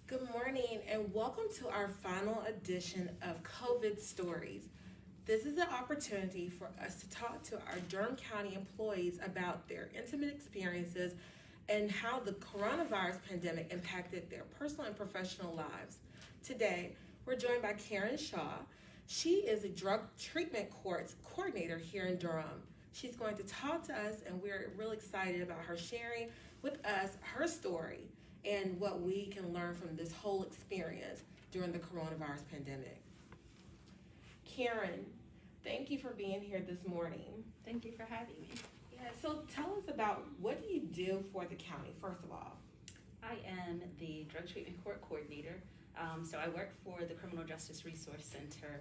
Good morning and welcome to our final edition of COVID Stories. This is an opportunity for us to talk to our Durham County employees about their intimate experiences and how the coronavirus pandemic impacted their personal and professional lives. Today, we're joined by Karen Shaw. She is a drug treatment courts coordinator here in Durham. She's going to talk to us, and we're really excited about her sharing with us her story and what we can learn from this whole experience during the coronavirus pandemic. Karen, thank you for being here this morning. Thank you for having me. Yeah, so tell us about what do you do for the county, first of all? I am the Drug Treatment Court Coordinator. So I work for the Criminal Justice Resource Center.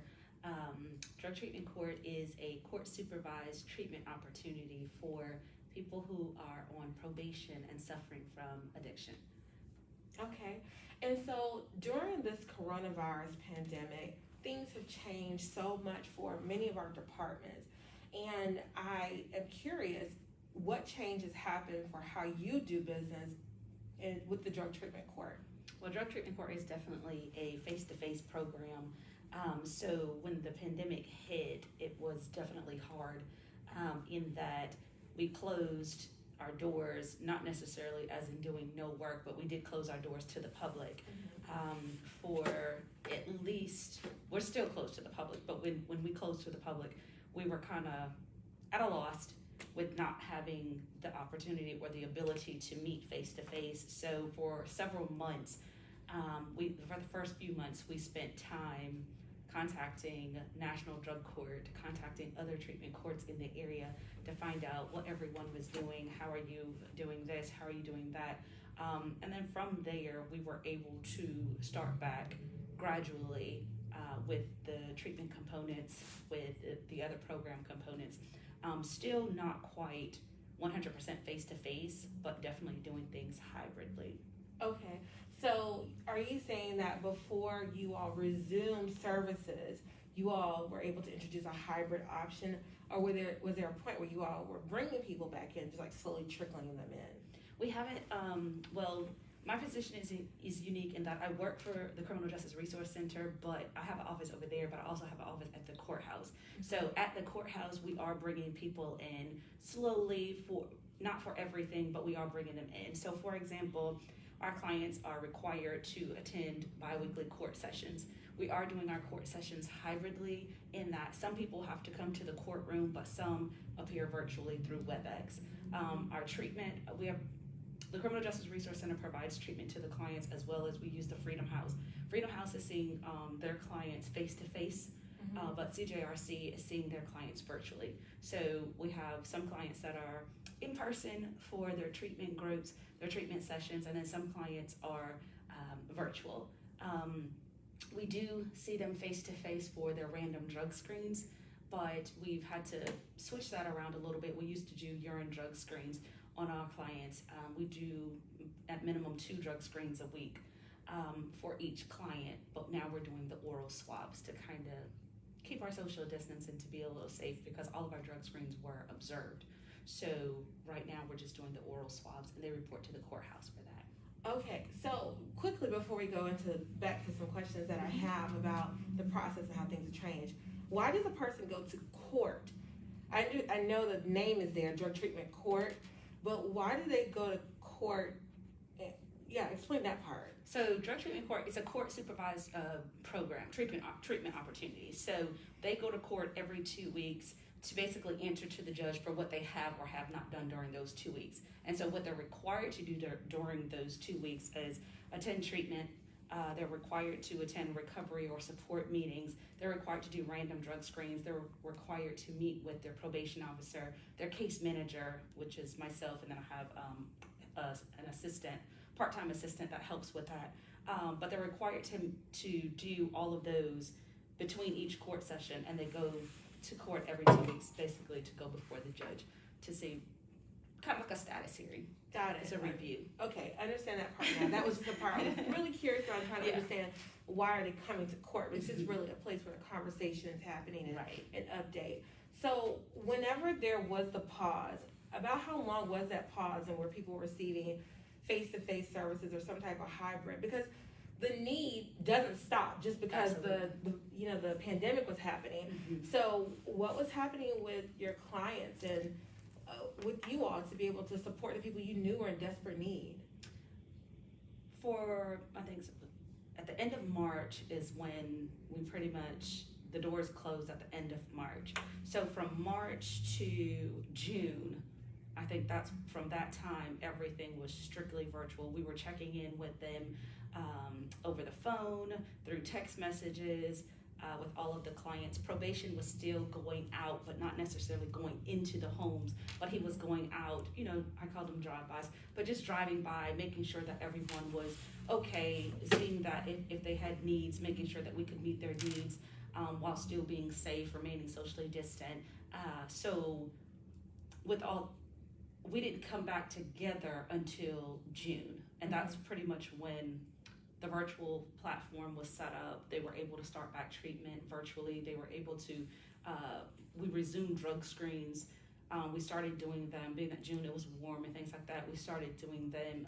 Drug Treatment Court is a court-supervised treatment opportunity for people who are on probation and suffering from addiction. Okay, and so during this coronavirus pandemic, things have changed so much for many of our departments. And I am curious what changes happened for how you do business with the drug treatment court. Well, Drug Treatment Court is definitely a face-to-face program. So when the pandemic hit, it was definitely hard in that we closed our doors, not necessarily as in doing no work, but we did close our doors to the public for at least, we're still closed to the public, but when we closed to the public, we were kind of at a loss with not having the opportunity or the ability to meet face to face. So for several months, for the first few months, we spent time contacting National Drug Court, contacting other treatment courts in the area to find out what everyone was doing. How are you doing this? How are you doing that? And then from there, we were able to start back gradually with the treatment components, with the other program components. Still not quite 100% face-to-face, but definitely doing things hybridly. Okay, so are you saying that before you all resumed services, you all were able to introduce a hybrid option, or was there a point where you all were bringing people back in, just like slowly trickling them in? We haven't, well, my position is unique in that I work for the Criminal Justice Resource Center, but I have an office over there, but I also have an office at the courthouse. So at the courthouse, we are bringing people in slowly, not for everything, but we are bringing them in. So for example, our clients are required to attend biweekly court sessions. We are doing our court sessions hybridly in that some people have to come to the courtroom, but some appear virtually through WebEx. Our treatment, the Criminal Justice Resource Center provides treatment to the clients, as well as we use the Freedom House. Freedom House is seeing their clients face-to-face, but CJRC is seeing their clients virtually. So we have some clients that are in person for their treatment groups, their treatment sessions, and then some clients are virtual. We do see them face-to-face for their random drug screens, but we've had to switch that around a little bit. We used to do urine drug screens on our clients. We do at minimum 2 drug screens a week for each client, but now we're doing the oral swabs to kind of keep our social distance and to be a little safe, because all of our drug screens were observed. So right now we're just doing the oral swabs, and they report to the courthouse for that. Okay, so quickly before we go back to some questions that I have about the process and how things have changed, why does a person go to court? I know the name is there, Drug Treatment Court, but why do they go to court? Yeah, explain that part. So Drug Treatment Court is a court-supervised program, treatment opportunity. So they go to court every 2 weeks to basically answer to the judge for what they have or have not done during those 2 weeks. And so what they're required to do during those 2 weeks is attend treatment. They're required to attend recovery or support meetings. They're required to do random drug screens. They're required to meet with their probation officer, their case manager, which is myself, and then I have an assistant, part-time assistant that helps with that. But they're required to do all of those between each court session, and they go to court every 2 weeks, basically to go before the judge to see, kind of like a status hearing. Got it. It's a review. Okay, I understand that part now. That was just the part I was really curious about, trying to understand why are they coming to court, which is really a place where the conversation is happening and update. So whenever there was the pause, about how long was that pause, and were people receiving face-to-face services or some type of hybrid? Because the need doesn't stop just because the pandemic was happening. So what was happening with your clients and with you all to be able to support the people you knew were in desperate need? I think at the end of March is when we pretty much, the doors closed at the end of March. So from March to June, I think that's from that time, everything was strictly virtual. We were checking in with them over the phone, through text messages, with all of the clients. Probation was still going out, but not necessarily going into the homes, but he was going out, I called them drive-bys, but just driving by, making sure that everyone was okay, seeing that if they had needs, making sure that we could meet their needs while still being safe, remaining socially distant. So we didn't come back together until June, and that's pretty much when the virtual platform was set up. They were able to start back treatment virtually. They were able to, we resumed drug screens. We started doing them, being that June, it was warm and things like that. We started doing them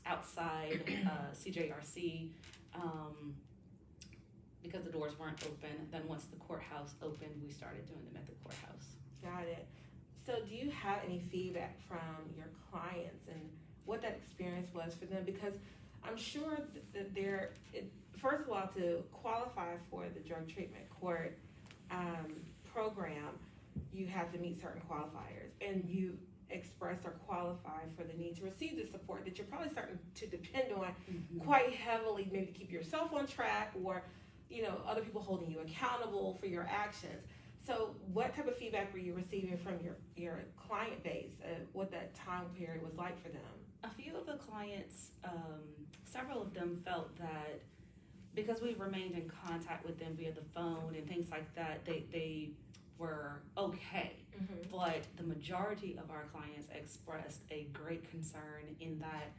outside CJRC because the doors weren't open. Then once the courthouse opened, we started doing them at the courthouse. Got it. So do you have any feedback from your clients and what that experience was for them? Because I'm sure that first of all, to qualify for the drug treatment court program, you have to meet certain qualifiers, and you expressed or qualified for the need to receive the support that you're probably starting to depend on quite heavily, maybe to keep yourself on track, or other people holding you accountable for your actions. So what type of feedback were you receiving from your client base, what that time period was like for them? A few of the clients, several of them felt that because we remained in contact with them via the phone and things like that, they were okay. But the majority of our clients expressed a great concern in that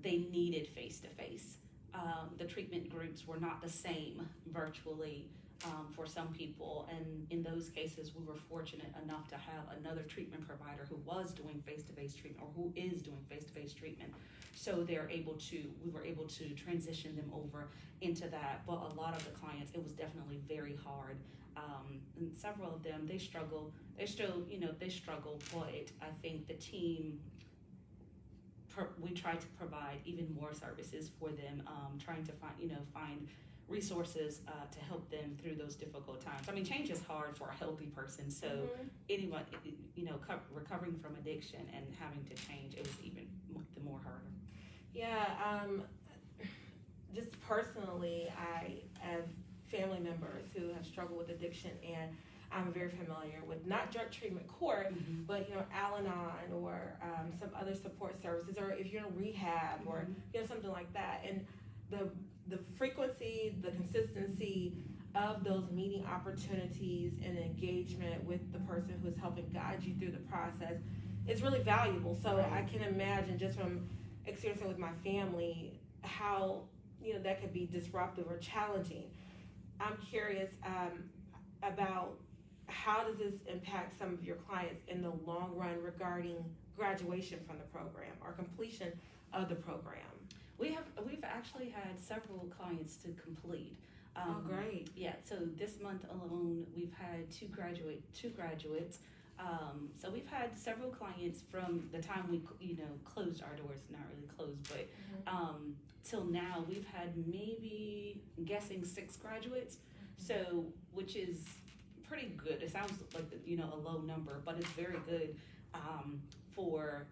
they needed face-to-face. The treatment groups were not the same virtually for some people, and in those cases we were fortunate enough to have another treatment provider who was doing face-to-face treatment, or who is doing face-to-face treatment. So we were able to transition them over into that. But a lot of the clients, it was definitely very hard. And several of them, they struggle. They still, they struggle, but I think the team, we try to provide even more services for them, trying to find resources to help them through those difficult times. I mean, change is hard for a healthy person, so anyone, recovering from addiction and having to change, it was even the more harder. Yeah, just personally, I have family members who have struggled with addiction, and I'm very familiar with not drug treatment court, but Al-Anon or some other support services, or if you're in rehab or something like that. And the frequency, the consistency of those meeting opportunities and engagement with the person who is helping guide you through the process is really valuable. So I can imagine, just from experiencing with my family, how that could be disruptive or challenging. I'm curious about how does this impact some of your clients in the long run regarding graduation from the program or completion of the program? We've actually had several clients to complete. Oh, great. Yeah, so this month alone, we've had two graduates. So we've had several clients from the time we, closed our doors, not really closed, but till now, we've had maybe, I'm guessing, 6 graduates. So, which is pretty good. It sounds like, a low number, but it's very good for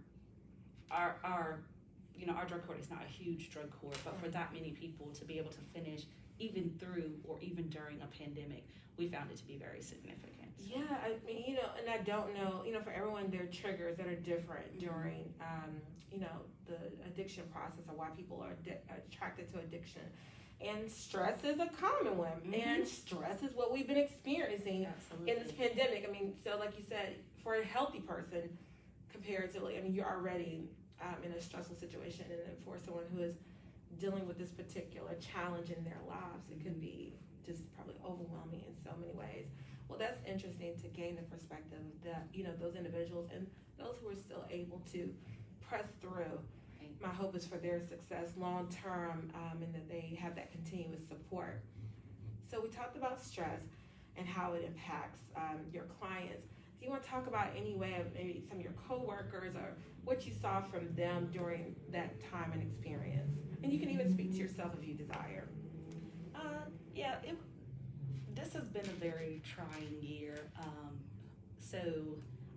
our drug court is not a huge drug court, but for that many people to be able to finish even through or even during a pandemic, we found it to be very significant. Yeah, I mean, and I don't know, for everyone, there are triggers that are different during, the addiction process, or why people are attracted to addiction. And stress is a common one, and stress is what we've been experiencing in this pandemic. I mean, so like you said, for a healthy person, comparatively, you're already in a stressful situation, and then for someone who is dealing with this particular challenge in their lives, it can be just probably overwhelming in so many ways. Well, that's interesting to gain the perspective that those individuals and those who are still able to press through. Right. my hope is for their success long term, and that they have that continuous support. So we talked about stress and how it impacts your clients. Do you want to talk about any way of maybe some of your coworkers or what you saw from them during that time and experience? And you can even speak to yourself if you desire. Yeah, this has been a very trying year. So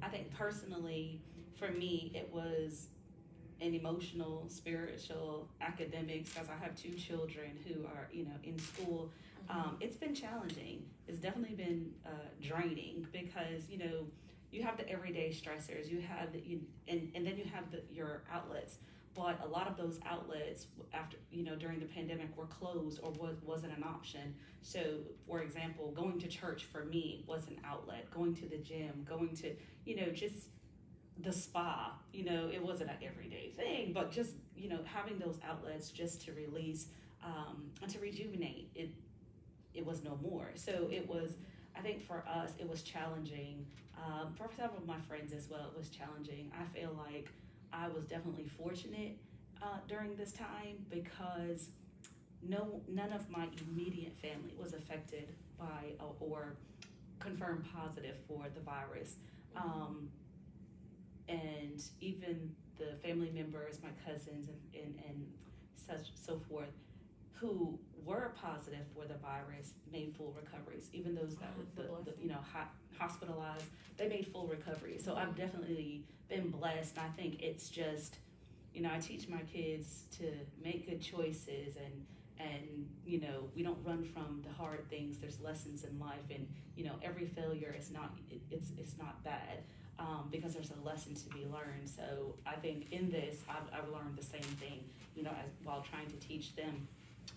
I think personally, for me, it was an emotional, spiritual, academics, because I have 2 children who are, in school. It's been challenging. It's definitely been draining because, you have the everyday stressors, you have and then you have your outlets. But a lot of those outlets after, during the pandemic were closed or wasn't an option. So, for example, going to church for me was an outlet, going to the gym, going to, just the spa, it wasn't an everyday thing, but just, having those outlets just to release and to rejuvenate, it was no more. So it was, I think for us, it was challenging. For several of my friends as well, it was challenging. I feel like I was definitely fortunate during this time because none of my immediate family was affected by or confirmed positive for the virus. And even the family members, my cousins and such so forth, who were positive for the virus made full recoveries. Even those that hospitalized, they made full recovery. So I've definitely been blessed. I think it's just, I teach my kids to make good choices and we don't run from the hard things. There's lessons in life, and every failure is not it's not bad. Because there's a lesson to be learned. So I think in this, I've learned the same thing, while trying to teach them,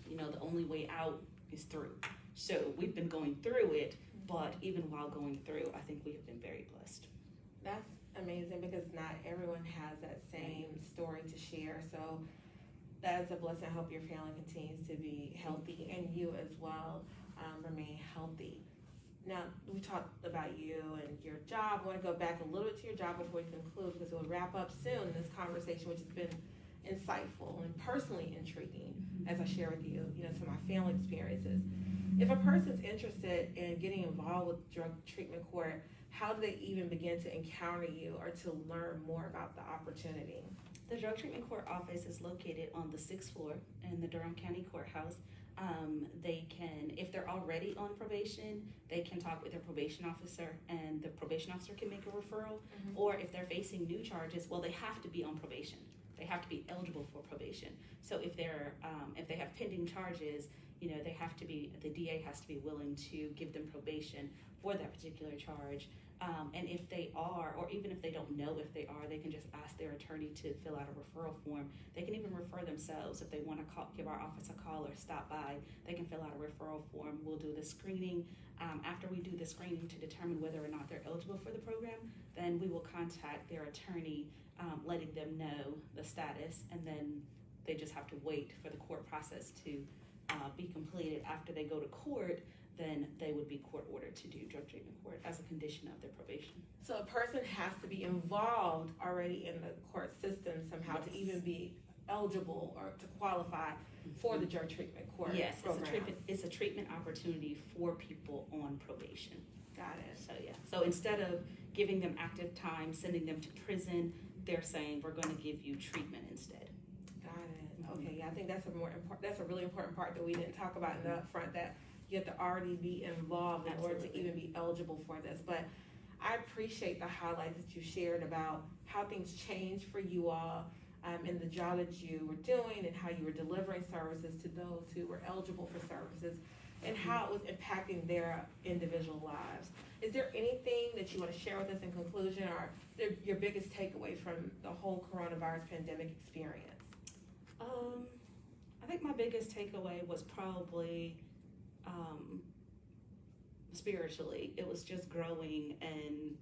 the only way out is through. So we've been going through it, but even while going through, I think we have been very blessed. That's amazing because not everyone has that same story to share. So that is a blessing. I hope your family continues to be healthy and you as well remain healthy. Now, we talked about you and your job. I want to go back a little bit to your job before we conclude because we'll wrap up soon in this conversation, which has been insightful and personally intriguing as I share with you, to my family experiences. If a person's interested in getting involved with drug treatment court, how do they even begin to encounter you or to learn more about the opportunity? The drug treatment court office is located on the 6th floor in the Durham County Courthouse. They can, if they're already on probation, they can talk with their probation officer and the probation officer can make a referral. Or if they're facing new charges, well, they have to be on probation. They have to be eligible for probation. So if they have pending charges, they have to be, the DA has to be willing to give them probation for that particular charge. And if they are, or even if they don't know if they are, they can just ask their attorney to fill out a referral form. They can even refer themselves if they want to give our office a call or stop by. They can fill out a referral form. We'll do the screening. After we do the screening to determine whether or not they're eligible for the program, then we will contact their attorney, letting them know the status, and then they just have to wait for the court process to be completed. After they go to court, then they would be court ordered to do drug treatment court as a condition of their probation. So a person has to be involved already in the court system somehow to even be eligible or to qualify for the drug treatment court program. It's a treatment opportunity for people on probation. Got it. So instead of giving them active time, sending them to prison, they're saying we're going to give you treatment instead. Got it. Okay, yeah, I think that's a really important part that we didn't talk about in the upfront, that you have to already be involved in order to even be eligible for this. But I appreciate the highlights that you shared about how things changed for you all in the job that you were doing and how you were delivering services to those who were eligible for services and how it was impacting their individual lives. Is there anything that you want to share with us in conclusion, or your biggest takeaway from the whole coronavirus pandemic experience? I think my biggest takeaway was probably spiritually. It was just growing, and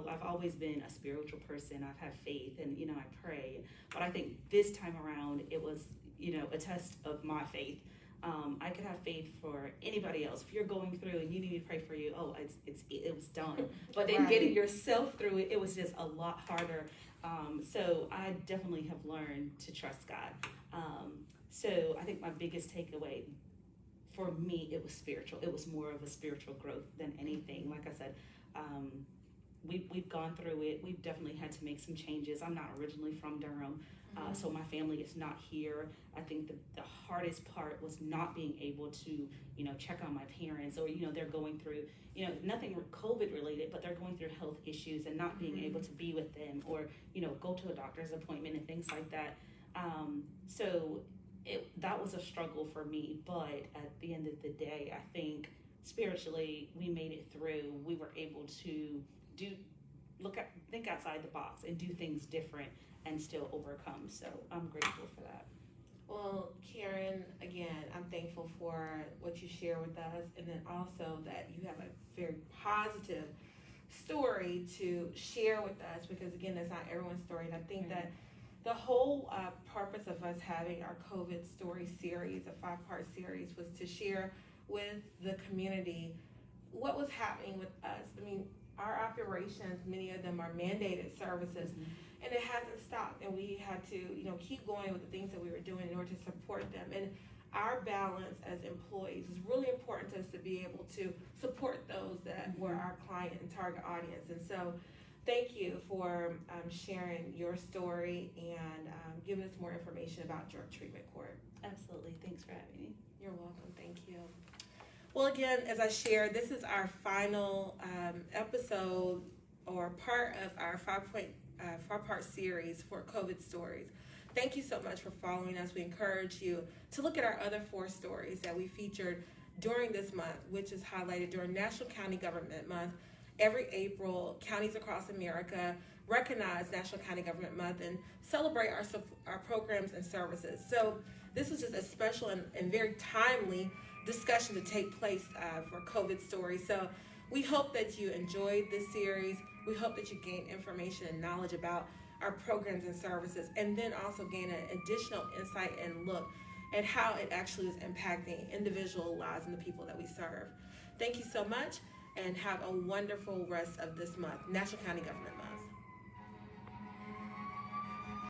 I've always been a spiritual person. I've had faith, and I pray, but I think this time around it was a test of my faith. I could have faith for anybody else. If you're going through and you need me to pray for you, oh, it was done. But then Right. getting yourself through it, it was just a lot harder. So I definitely have learned to trust God. So I think my biggest takeaway for me, it was spiritual. It was more of a spiritual growth than anything. Like I said, we've gone through it. We've definitely had to make some changes. I'm not originally from Durham, so my family is not here. I think the hardest part was not being able to, check on my parents, or, they're going through, nothing COVID related, but they're going through health issues and not being able to be with them, or, go to a doctor's appointment and things like that. So that was a struggle for me, but at the end of the day, I think spiritually we made it through. We were able to think outside the box and do things different and still overcome. So I'm grateful for that. Well, Karen, again, I'm thankful for what you share with us, and then also that you have a very positive story to share with us, because again, that's not everyone's story. And I think that the whole purpose of us having our COVID story series, a 5-part series, was to share with the community what was happening with us. I mean, our operations, many of them are mandated services, and it hasn't stopped. And we had to, keep going with the things that we were doing in order to support them. And our balance as employees is really important to us, to be able to support those that were our client and target audience. And so thank you for sharing your story and giving us more information about Drug Treatment Court. Absolutely. Thanks for having me. You're welcome. Thank you. Well, again, as I shared, this is our final episode or part of our 5-part series for COVID Stories. Thank you so much for following us. We encourage you to look at our other 4 stories that we featured during this month, which is highlighted during National County Government Month. Every April, counties across America recognize National County Government Month and celebrate our programs and services. So this is just a special and very timely discussion to take place for COVID Stories. So we hope that you enjoyed this series. We hope that you gain information and knowledge about our programs and services, and then also gain an additional insight and look at how it actually is impacting individual lives and the people that we serve. Thank you so much, and have a wonderful rest of this month, National County Government Month.